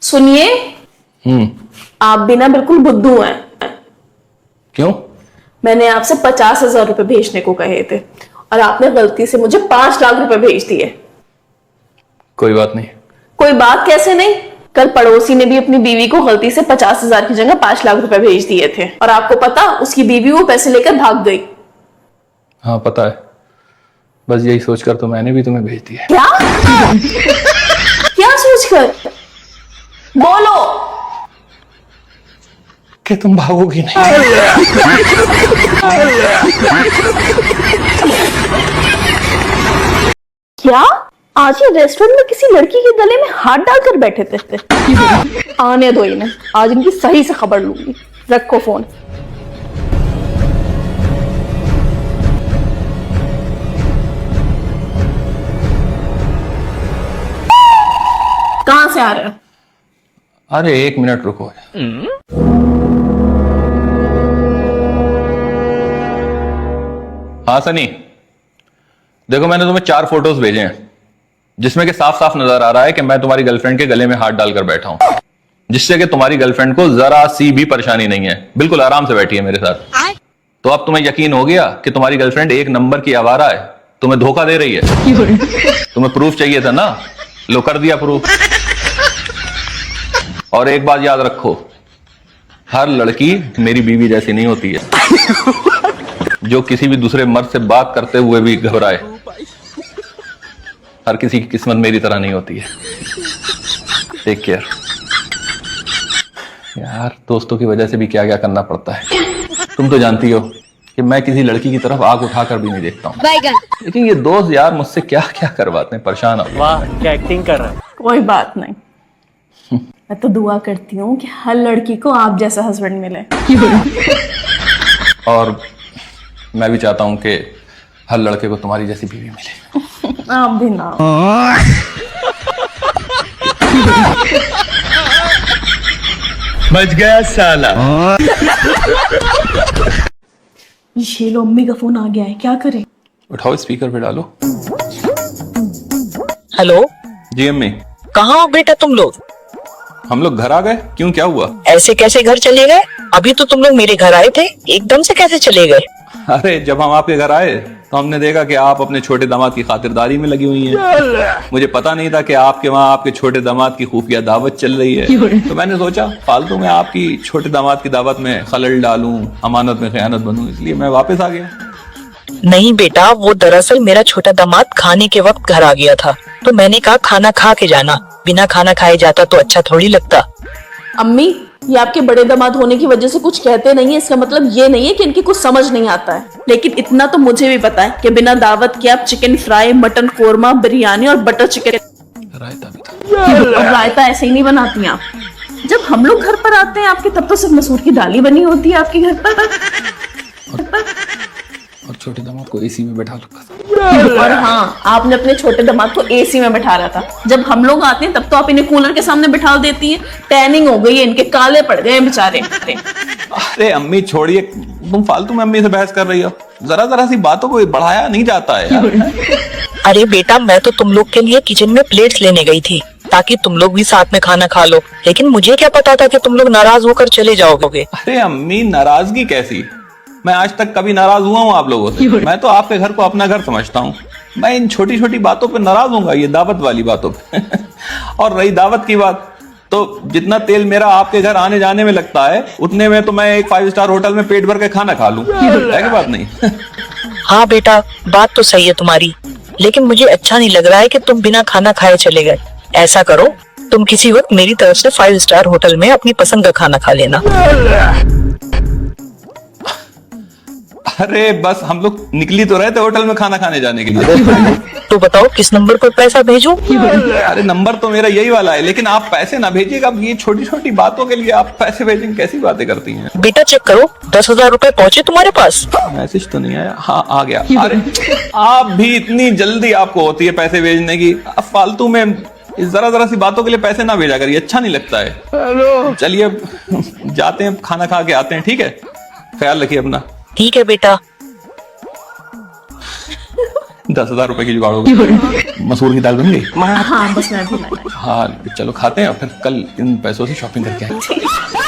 सुनिए, आप भी ना बिल्कुल बुद्धू हैं। क्यों? मैंने आपसे 50,000 रुपए भेजने को कहे थे और आपने गलती से मुझे 5 लाख रुपए भेज दिए। कोई बात नहीं। कोई बात कैसे नहीं? कल पड़ोसी ने भी अपनी बीवी को गलती से 50,000 की जगह 5 लाख रुपए भेज दिए थे और आपको पता, उसकी बीवी वो पैसे लेकर भाग गई। हाँ पता है, बस यही सोचकर तो मैंने भी तुम्हें भेज दिया। क्या? क्या सोचकर? बोलो कि तुम भागोगी नहीं। क्या? आज ये रेस्टोरेंट में किसी लड़की के गले में हाथ डालकर बैठे थे। आने दो इन्हें, आज इनकी सही से खबर लूंगी। रखो फोन। कहां से आ रहे हो? अरे 1 मिनट रुको। हाँ सनी, देखो मैंने तुम्हें 4 फोटोज भेजे हैं जिसमें कि साफ साफ नजर आ रहा है कि मैं तुम्हारी गर्लफ्रेंड के गले में हाथ डालकर बैठा हूं, जिससे कि तुम्हारी गर्लफ्रेंड को जरा सी भी परेशानी नहीं है, बिल्कुल आराम से बैठी है मेरे साथ। तो अब तुम्हें यकीन हो गया कि तुम्हारी गर्लफ्रेंड 1 नंबर की आवारा है, तुम्हें धोखा दे रही है। तुम्हें प्रूफ चाहिए था ना, लो कर दिया प्रूफ। और एक बात याद रखो, हर लड़की मेरी बीवी जैसी नहीं होती है जो किसी भी दूसरे मर्द से बात करते हुए भी घबराए। हर किसी की किस्मत मेरी तरह नहीं होती है। Take care. यार दोस्तों की वजह से भी क्या क्या करना पड़ता है। तुम तो जानती हो कि मैं किसी लड़की की तरफ आग उठाकर भी नहीं देखता हूँ, लेकिन ये दोस्त यार मुझसे क्या क्या करवाते हैं, परेशान हो। वाह क्या एक्टिंग कर रहा है। कोई बात नहीं, मैं तो दुआ करती हूँ कि हर लड़की को आप जैसा हस्बैंड मिले। और मैं भी चाहता हूं कि हर लड़के को तुम्हारी जैसी बीवी मिले। आप भी ना। बच गया साला। ये लो, अम्मी का फोन आ गया है, क्या करें? उठाओ, स्पीकर पे डालो। हेलो, जी अम्मी। कहाँ हो बेटा तुम लोग? हम लोग घर आ गए। क्यों, क्या हुआ? ऐसे कैसे घर चले गए? अभी तो तुम लोग मेरे घर आए थे, एकदम से कैसे चले गए? अरे जब हम आपके घर आए तो हमने देखा कि आप अपने छोटे दामाद की खातिरदारी में लगी हुई हैं। मुझे पता नहीं था कि आपके वहाँ आपके छोटे दामाद की खुफिया दावत चल रही है, तो मैंने सोचा फालतू में आपकी छोटे दामाद की दावत में खलल डालूं, अमानत में खयानत बनूं, इसलिए मैं वापस आ गया। नहीं बेटा, वो दरअसल मेरा छोटा दामाद खाने के वक्त घर आ गया था, तो मैंने कहा खाना खा के जाना, बिना खाना खाए जाता तो अच्छा थोड़ी लगता। अम्मी, ये आपके बड़े दामाद होने की वजह से कुछ कहते नहीं है, इसका मतलब ये नहीं है कि इनकी कुछ समझ नहीं आता है, लेकिन इतना तो मुझे भी पता है कि बिना दावत के आप chicken fry, mutton korma, biryani और बटर चिकन, रायता भी था। और रायता ऐसे ही नहीं बनाती हैं आप। जब हम लोग घर पर आते हैं आपके, तब तो सिर्फ मसूर की दाल ही बनी होती है आपके घर पर। और छोटे दामाद को एसी में बैठा रखा था। और हाँ, आपने अपने छोटे दामाद को एसी में बैठा रहा था। जब हम लोग आते हैं तब तो आप इन्हें कूलर के सामने बैठा देती हैं। टैनिंग हो गई है इनके, काले पड़ गए हैं बेचारे। अरे अम्मी छोड़िए, तुम फालतू में अम्मी से बहस कर रही हो। जरा जरा सी बातों को बढ़ाया नहीं जाता है यार। अरे बेटा, मैं तो तुम लोग के लिए किचन में प्लेट्स लेने गई थी ताकि तुम लोग भी साथ में खाना खा लो, लेकिन मुझे क्या पता था कि तुम लोग नाराज होकर चले जाओगे। अरे अम्मी, नाराजगी कैसी? मैं आज तक कभी नाराज हुआ हूँ आप लोगों से? मैं तो आपके घर को अपना घर समझता हूँ। मैं इन छोटी छोटी बातों पे नाराज होऊंगा, ये दावत वाली बातों पे। और रही दावत की बात, तो जितना तेल मेरा आपके घर आने जाने में लगता है, उतने में तो मैं एक 5 स्टार होटल में पेट भर के खाना खा लूं। है की बात नहीं? हाँ बेटा, बात तो सही है तुम्हारी, लेकिन मुझे अच्छा नहीं लग रहा है कि तुम बिना खाना खाए चले गए। ऐसा करो, तुम किसी वक्त मेरी तरफ से 5 स्टार होटल में अपनी पसंद का खाना खा लेना। अरे बस हम लोग निकली तो रहे थे होटल में खाना खाने जाने के लिए। तो बताओ किस नंबर पर पैसा भेजूं? अरे नंबर तो मेरा यही वाला है, लेकिन आप पैसे ना भेजिएगा। ये छोटी छोटी बातों के लिए आप पैसे भेजेंगे, कैसी बातें करती हैं? बेटा चेक करो, 10,000 रुपए पहुँचे तुम्हारे पास? मैसेज तो नहीं आया। हाँ आ गया। अरे आप भी इतनी जल्दी आपको होती है पैसे भेजने की? आप फालतू में जरा जरा सी बातों के लिए पैसे ना भेजा करिए, अच्छा नहीं लगता है। चलिए जाते हैं, खाना खा के आते हैं, ठीक है? ख्याल रखिए अपना। ठीक है बेटा। 10,000 रुपए की जुगाड़ हो गई। मसूर की दाल बन गई। हाँ बस मैं भी लाई। हाँ चलो खाते हैं और फिर कल इन पैसों से शॉपिंग करके आएंगे।